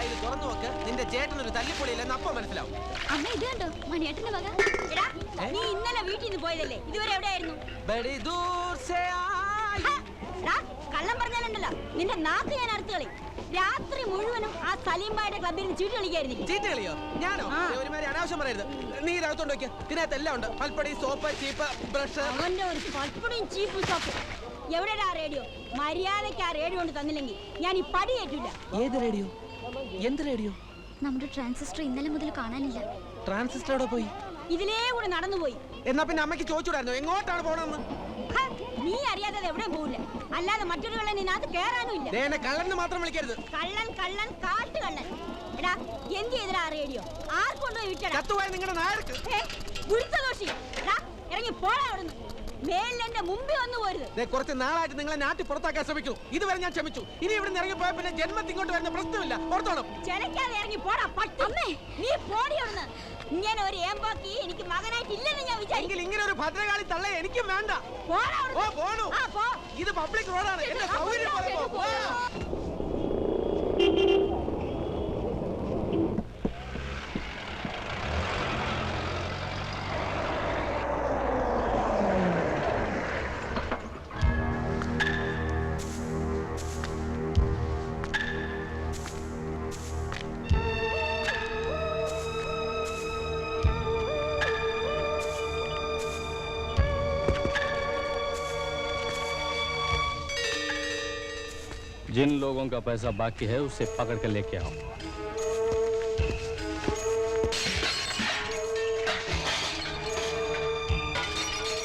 ഇത് തുറന്നു നോക്ക്. നിന്റെ ചേട്ടനൊരു തല്ലിപ്പൊളിയില്ലെന്ന് അപ്പം മനസ്സിലാവും. അമ്മ ഇത് കണ്ടോ മണിയേട്ടന്റെ വക. നീ ഇന്നലെ വീട്ടിൽ നിന്ന് പോയതല്ലേ, ഇതുവരെ എവിടെയായിരുന്നു? കള്ളം പറഞ്ഞാലുണ്ടല്ലോ നിന്റെ നാക്ക് ഞാൻ അറുത്ത് കളി. രാത്രി മുഴുവനും ആ സലീംബായുടെ ക്ലബിൽ നിന്ന് ചീട്ട് കളിക്കായിരുന്നു. ചീട്ട് കളിയോ? ഞാനോ? ഒരുമാതിരി അനാവശ്യം പറയരുത്. നീ ഇതിനകത്തോണ്ട് വെക്കുക. ഇതിനകത്തെല്ലാം ഉണ്ട്. പൽപ്പൊടി, സോപ്പ്, ചീപ്പ്, ബ്രഷ്. അവന്റെ ഒരു പൽപ്പൊടിയും ചീപ്പ് സോപ്പ്. എവിടെയാ റേഡിയോ? മര്യാദയ്ക്ക് ആ റേഡിയോ കൊണ്ട് തന്നില്ലെങ്കിൽ ഞാൻ ഈ പടി ഏറ്റില്ല. ഏത് റേഡിയോ? എന്ത് റേഡിയോ? നമ്മുടെ ട്രാൻസിസ്റ്റർ ഇന്നലെ മുതൽ കാണാനില്ല. ട്രാൻസിസ്റ്റർ എവിടെ പോയി? ഇതിലേ കൂടെ നടന്നുപോയി. എന്നാ പിന്നെ അമ്മയ്ക്ക് ചോദിച്ചൂടായിരുന്നു എങ്ങോട്ടാണ് പോണെന്ന്? നീ അറിയാതെ എവിടെയും പോവില്ല. അല്ലാതെ മറ്റൊരു കള്ളൻ ഇതിനകത്ത് കേറാനും ഇല്ല. കള്ളന് മാത്രം വിളിക്കരുത്. കള്ളൻ കള്ളൻ കാട്ടുകള്ളൻ. എടാ എന്ത് ചെയ്തടാ റേഡിയോ? ആർക്കൊണ്ടോ വിറ്റടാ? കത്തുപോയ നിങ്ങളുടെ നായർക്ക്. ഗുരുത്തദോഷി. ഇറങ്ങി പോടാ അവിടുന്ന്. മേലിന്റെ മുമ്പിൽ വന്നു പോരുത്. കുറച്ച് നാളായിട്ട് നിങ്ങളെ നാട്ടിൽ പുറത്താക്കാൻ ശ്രമിച്ചു. ഇതുവരെ ഞാൻ ക്ഷമിച്ചു. ഇനി ഇവിടെ ഇറങ്ങി പോയ പിന്നെ ജന്മത്തിൽ ഇങ്ങോട്ട് വരുന്ന പ്രശ്നമില്ല. പുറത്തോണം. ചെലക്കാതെ ഇറങ്ങി പോടാ പട്ടി. നീ പോടി അവിടുന്ന്. ഇങ്ങനെ ഒരു ഏമ്പാക്കി എനിക്ക് മകനായിട്ട് ഇല്ലെന്ന് ഞാൻ വിചാരിക്കും. ഇങ്ങനെ ഒരു ഭദ്രകാളി തള്ള എനിക്കും വേണ്ട. ഇത് പബ്ലിക് റോഡാണ്. എന്റെ സൗകര്യം പോലെ പോ. जिन लोगों का पैसा बाकी है उसे पकड़ कर लेके आओ।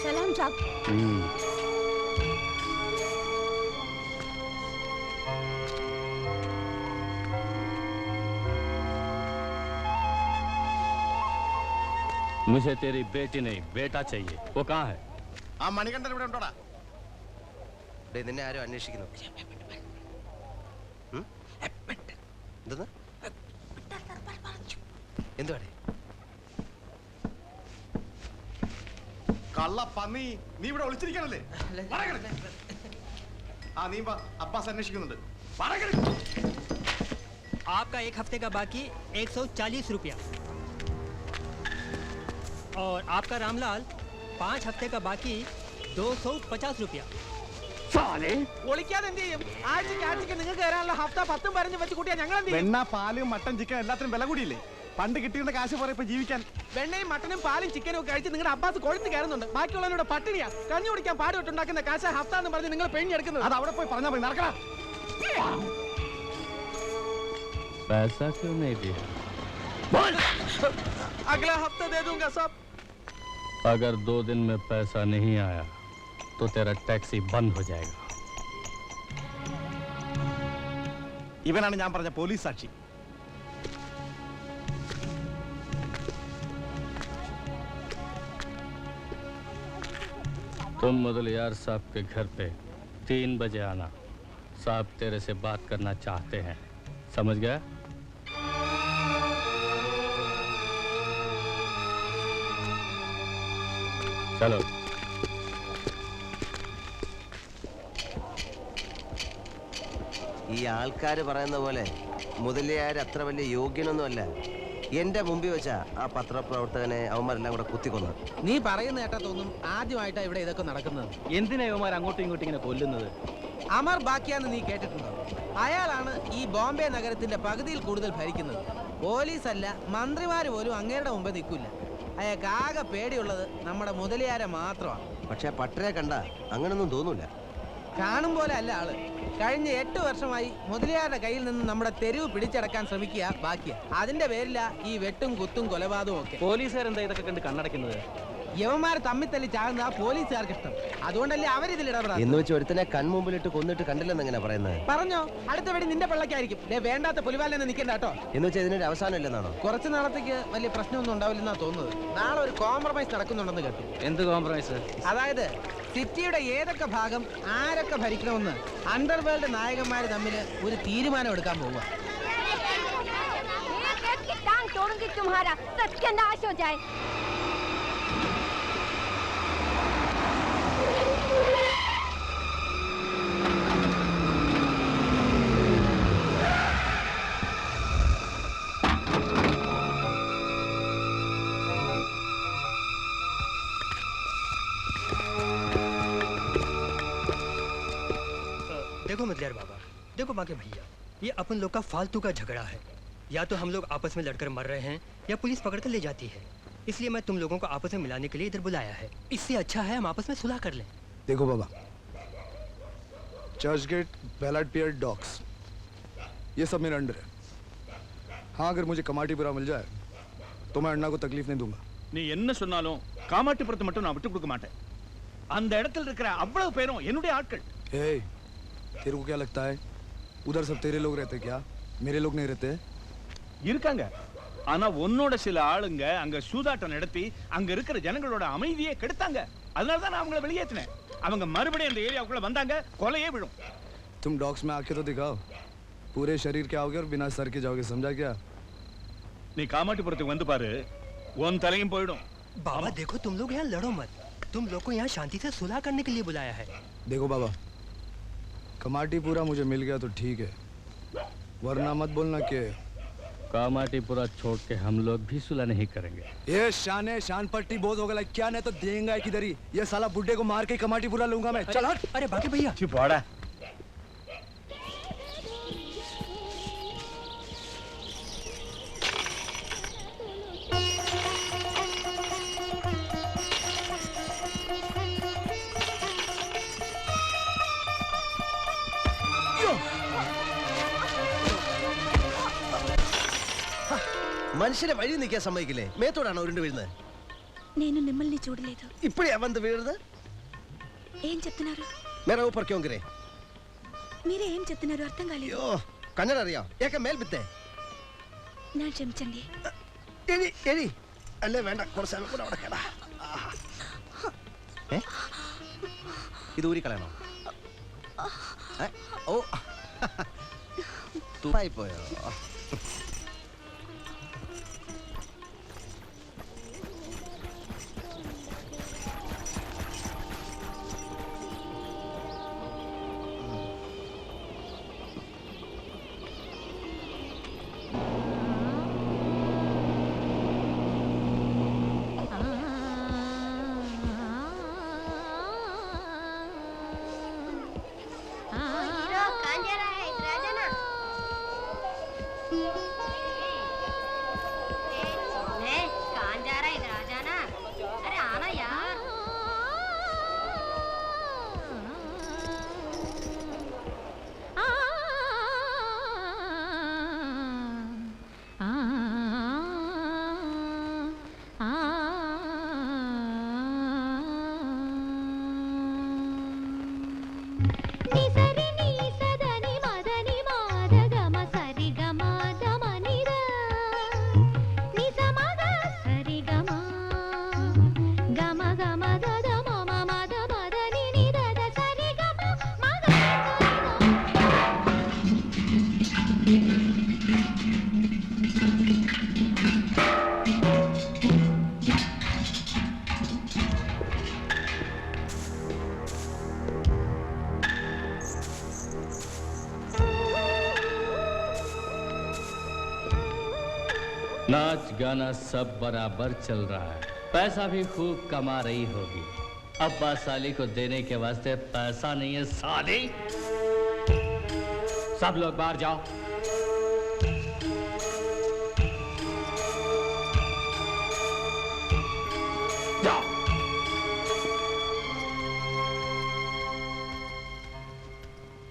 सलाम साहब। मुझे तेरी बेटी नहीं बेटा चाहिए। वो कहाँ है? ആ മണികണ്ഠൻ ഇവിടെ ഉണ്ടോടാ? നിന്നെ ആരും അന്വേഷിക്കുന്നു. എന്തുവാടേ? കള്ള പന്നി, നീ ഇവിടെ ഒളിച്ചിരിക്കണല്ലേ? ആ നീ അബ്ബാസ് അന്വേഷിക്കുന്നുണ്ട്. आपका एक हफ्ते का बाकी 140 रुपया और आपका रामलाल 5 हफ्ते का बाकी 250 रुपया। ഒളിക്കാതെ എന്ത് ചെയ്യും? ആഴ്ചക്ക് നിങ്ങൾക്ക് തരാനുള്ള ഹഫ്ത 10 15 വെച്ച് കൂട്ടിയാ ഞങ്ങൾ എന്ത് ചെയ്യും? വെണ്ണ, പാല്, മട്ടൻ, ചിക്കൻ എല്ലാത്തിനും വില കൂടിയില്ലേ? പണ്ട് കിട്ടിയിരുന്ന കാശ് പോലെ ഇപ്പൊ ജീവിക്കാൻ. വെണ്ണയും മട്ടനും പാലും ചിക്കനും ഒക്കെ കഴിച്ച് നിങ്ങളുടെ അബ്ബാസ് കൊഴുത്ത് കയറുന്നുണ്ട്. ബാക്കിയുള്ളവരോട് പട്ടിണിയാ. കഞ്ഞി കുടിക്കാൻ പാടുപെട്ടുണ്ടാക്കുന്ന കാശ ഹഫ്ത എന്ന് പറഞ്ഞ് നിങ്ങൾ പെണ്ണെടുക്കുന്നത്. അത് അവിടെ പോയി പറഞ്ഞാൽ മതി. നടക്കണം. पैसा क्यों नहीं दिया? अगला हफ्ता दे दूंगा सब। अगर 2 दिन में पैसा नहीं आया तो तेरा टैक्सी बंद हो जाएगा। ഇവനാണ് ഞാൻ പറഞ്ഞ പോലീസ് സാക്ഷി. तुम मुदलियार साहब के घर पे 3 बजे आना। साहब तेरे से बात करना चाहते हैं। समझ गया? चलो। ഈ ആൾക്കാർ പറയുന്ന പോലെ മുതലിയാർ അത്ര വലിയ യോഗ്യനൊന്നുമല്ല. എന്റെ മുമ്പിൽ വെച്ചാ ആ പത്രപ്രവർത്തകനെ അവന്മാരെല്ലാം കൂടെ കുത്തിക്കൊന്നു. നീ പറയുന്ന കേട്ടാ തോന്നും ആദ്യമായിട്ടാ ഇവിടെ ഇതൊക്കെ നടക്കുന്നത്. എന്തിനാ ഇവന്മാർ അങ്ങോട്ടും ഇങ്ങോട്ടും ഇങ്ങനെ കൊല്ലുന്നത്? അമർ ബാക്കിയാന്ന് നീ കേട്ടിട്ടുണ്ടോ? അയാളാണ് ഈ ബോംബെ നഗരത്തിന്റെ പകുതിയിൽ കൂടുതൽ ഭരിക്കുന്നത്. പോലീസല്ല, മന്ത്രിമാര് പോലും അങ്ങേരുടെ മുമ്പ് നിൽക്കില്ല. അയാൾക്ക് ആകെ പേടിയുള്ളത് നമ്മുടെ മുതലിയാരെ മാത്രമാണ്. പക്ഷെ പട്ടരെ കണ്ട അങ്ങനൊന്നും തോന്നൂല. കാണും പോലെ അല്ല ആള്. കഴിഞ്ഞ 8 വർഷമായി മുതലിയാരുടെ കയ്യിൽ നിന്ന് നമ്മുടെ തെരുവ് പിടിച്ചടക്കാൻ ശ്രമിക്കുക ബാക്കിയാ. അതിന്റെ പേരില ഈ വെട്ടും കുത്തും കൊലപാതകവും ഒക്കെ. പോലീസുകാരെന്താ ഇതൊക്കെ കണ്ട് കണ്ണടക്കുന്നത്? യവന്മാർ തമ്മിൽ തല്ലി ചാകുന്ന ആ പോലീസുകാർക്ക് ഇഷ്ടം. അതുകൊണ്ടല്ലേ അവരിതിൽ ഇടപെടാം എന്ന് വെച്ച് ഒരുത്തനെ കൺമുമ്പിലിട്ട് കൊന്നിട്ട് കണ്ടില്ലെന്ന് എങ്ങനെ പറയുന്നത്? പറഞ്ഞോ, അടുത്ത വെടി നിന്റെ പിള്ളക്കായിരിക്കും. വേണ്ടാത്ത പുലിവാലെന്ന് നിൽക്കണ്ട കേട്ടോ. എന്ന് വെച്ചാൽ ഇതിനൊരു അവസാനം ഇല്ലെന്നാണോ? കുറച്ച് നാളത്തേക്ക് വലിയ പ്രശ്നമൊന്നും ഉണ്ടാവില്ലെന്നാ തോന്നുന്നത്. നാളെ ഒരു കോംപ്രമൈസ് നടക്കുന്നുണ്ടെന്ന് കേട്ടു. എന്ത് കോംപ്രമൈസ്? അതായത് സിറ്റിയുടെ ഏതൊക്കെ ഭാഗം ആരൊക്കെ ഭരിക്കണമെന്ന് അണ്ടർവേൾഡ് നായകന്മാർ തമ്മിൽ ഒരു തീരുമാനം എടുക്കാൻ പോവുക. मुदलियार बाबा, देखो बाकी भैया, ये अपन लोग का फालतू का झगड़ा है। या तो हम लोग आपस में लड़कर मर रहे हैं या पुलिस पकड़ कर ले जाती है। इसलिए मैं तुम लोगों को आपस में मिलाने के लिए इधर बुलाया है। इससे अच्छा है हम आपस में सुलह कर लें। देखो बाबा, चर्च गेट, बैलाड पियर, डॉक्स, ये सब मेरे अंडर है। हाँ, अगर मुझे कमाटीपुरा मिल जाए तो मैं अण्णा को तकलीफ नहीं दूंगा। நீ என்ன சொன்னாலும் காமாட்டிபுரத்தை மட்டும் நான் விட்டு கொடுக்க மாட்டேன். அந்த இடத்துல இருக்கிற அவ்வளவு பேரும் என்னுடைய ஆட்கள். ए, तेरे को क्या लगता है उधर सब तेरे लोग रहते क्या? मेरे लोग नहीं रहते? இருக்காங்க. ஆனா உன்னோட சில ஆளுங்க அங்க சூதாட்டம் நடத்தி அங்க இருக்கிற ஜனங்களோட அமைதியை கெடுத்தாங்க. அதனால தான் நான் அவங்கள வெளியேத்தினேன். அவங்க மறுபடியும் அந்த ஏரியாவுக்குள்ள வந்தாங்க, கொலையே விழும். तुम डॉक्स में आके तो दिखाओ, पूरे शरीर के आओगे और बिना सर के जाओगे, समझा क्या? நீ காமாட்டிபுரத்துக்கு வந்து பாரு, உன் தலையும் போயிடும். बाबा देखो, तुम लोग यहाँ लड़ो मत। तुम लोग को यहाँ शांति से सुलह करने के लिए बुलाया है। देखो बाबा, कमाटीपुरा मुझे मिल गया तो ठीक है, वरना मत बोलना कि कामाटीपुरा छोड़ के हम लोग भी सुलह नहीं करेंगे। ये शान पट्टी बहुत हो गया, क्या नहीं तो देंगे किधर ही। ये साला बुड्ढे को मार के कमाटीपुरा लूंगा मैं। चल हट। अरे बाकी भैया, चुप वाड़ा। മനുഷ്യരെ വഴി നിൽക്കാൻ സമ്മതിക്കില്ലേ? മേത്തോടാണോ ഉരുണ്ട് വീഴുന്നത്? నేను మిమ్మల్ని చూడలేదు. ఇప్పుడే అవంత వీഴുന്നത്? ఏం చెప్తున్నారు? మేరా ఊపర్ క్యోं గిరే? మీరే ఏం చెప్తున్నారు అర్థం కాలేదు. అయ్యో, కన్నడ അറിയാ? ఏక మేల్ బిత్తే. నా క్షమించండి. എഴി എഴി. അല്ലേ വേണ്ട, കുറച്ച് സമയം കൂടെ അവിടെ കേടാ. ഇത് ഊരി കളയണോ? ഓ, തുപ്പായി പോയോ? नाच गाना सब बराबर चल रहा है, पैसा भी खूब कमा रही होगी। अब्बा साली को देने के वास्ते पैसा नहीं है साली। सब लोग बाहर जाओ। जाओ।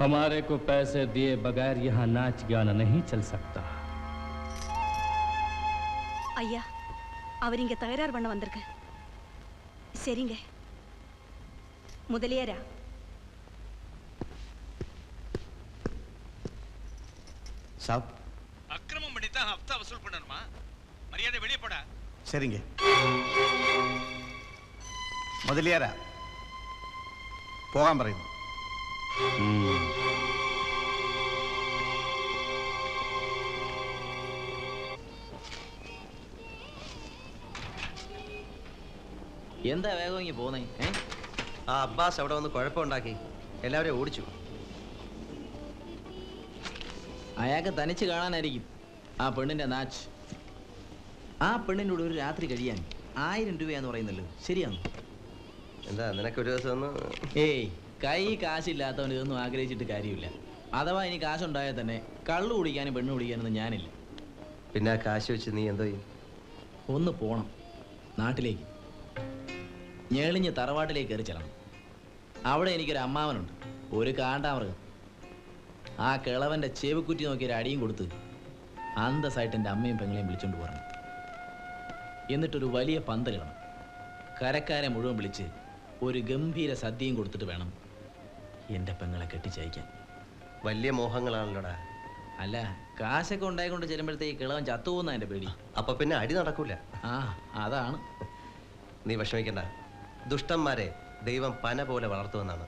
हमारे को पैसे दिए बगैर यहाँ नाच गाना नहीं चल सकता। ஐயா, அவர் இங்க தகராறு பண்ண வந்திருக்க. சரிங்க. முதலியாரா? சாப், அக்கிரமம் பண்ணி தான் ஹப்தா வசூல் பண்ணணுமா? மரியாதை வெளியே போடா. சரிங்க. முதலியாரா പോകാൻ പറയുന്നു. എന്താ വേഗം ഇങ്ങ് പോന്നേ? ആ അബ്ബാസ് അവിടെ വന്ന് കുഴപ്പമുണ്ടാക്കി എല്ലാവരെയും ഓടിച്ചു. അയാൾക്ക് തനിച്ച് കാണാനായിരിക്കും ആ പെണ്ണിന്റെ നാച്ച്. ആ പെണ്ണിനോട് ഒരു രാത്രി കഴിയാൻ 1000 രൂപയാന്ന് പറയുന്നല്ലോ, ശരിയാണോ? എന്താ നിനക്ക് ഒരു ദിവസം ഒന്ന്? ഏയ്, കൈ കാശില്ലാത്തവൻ ഇതൊന്നും ആഗ്രഹിച്ചിട്ട് കാര്യമില്ല. അഥവാ ഇനി കാശുണ്ടായാൽ തന്നെ കള്ളു കുടിക്കാനും പെണ്ണ് കുടിക്കാനൊന്നും ഞാനില്ല. പിന്നെ ആ കാശ് വെച്ച് നീ എന്തോ ചെയ്യും? ഒന്ന് പോണം നാട്ടിലേക്ക്, ഞെളിഞ്ഞ് തറവാട്ടിലേക്ക് കയറി ചെല്ലണം. അവിടെ എനിക്കൊരു അമ്മാവനുണ്ട്, ഒരു കാണ്ടാമൃഗം. ആ കിളവൻ്റെ ചെവിക്കുറ്റി നോക്കി ഒരു അടിയും കൊടുത്ത് അന്തസ്സായിട്ട് എൻ്റെ അമ്മയും പെങ്ങളെയും വിളിച്ചോണ്ട് പോരണം. എന്നിട്ടൊരു വലിയ പന്തലിടണം. കരക്കാരെ മുഴുവൻ വിളിച്ച് ഒരു ഗംഭീര സദ്യയും കൊടുത്തിട്ട് വേണം എൻ്റെ പെങ്ങളെ കെട്ടിച്ചയക്കാൻ. വലിയ മോഹങ്ങളാണല്ലോടാ. അല്ല, കാശൊക്കെ ഉണ്ടായിക്കൊണ്ട് ചെല്ലുമ്പോഴത്തേക്ക് കിളവൻ ചത്തുപോകുന്ന എൻ്റെ പേടി. അപ്പൊ പിന്നെ അടി നടക്കൂല. ആ, അതാണ്. നീ വിഷമിക്കണ്ട. ദുഷ്ടന്മാരെ ദൈവം പന പോലെ വളർത്തുമെന്നാണ്.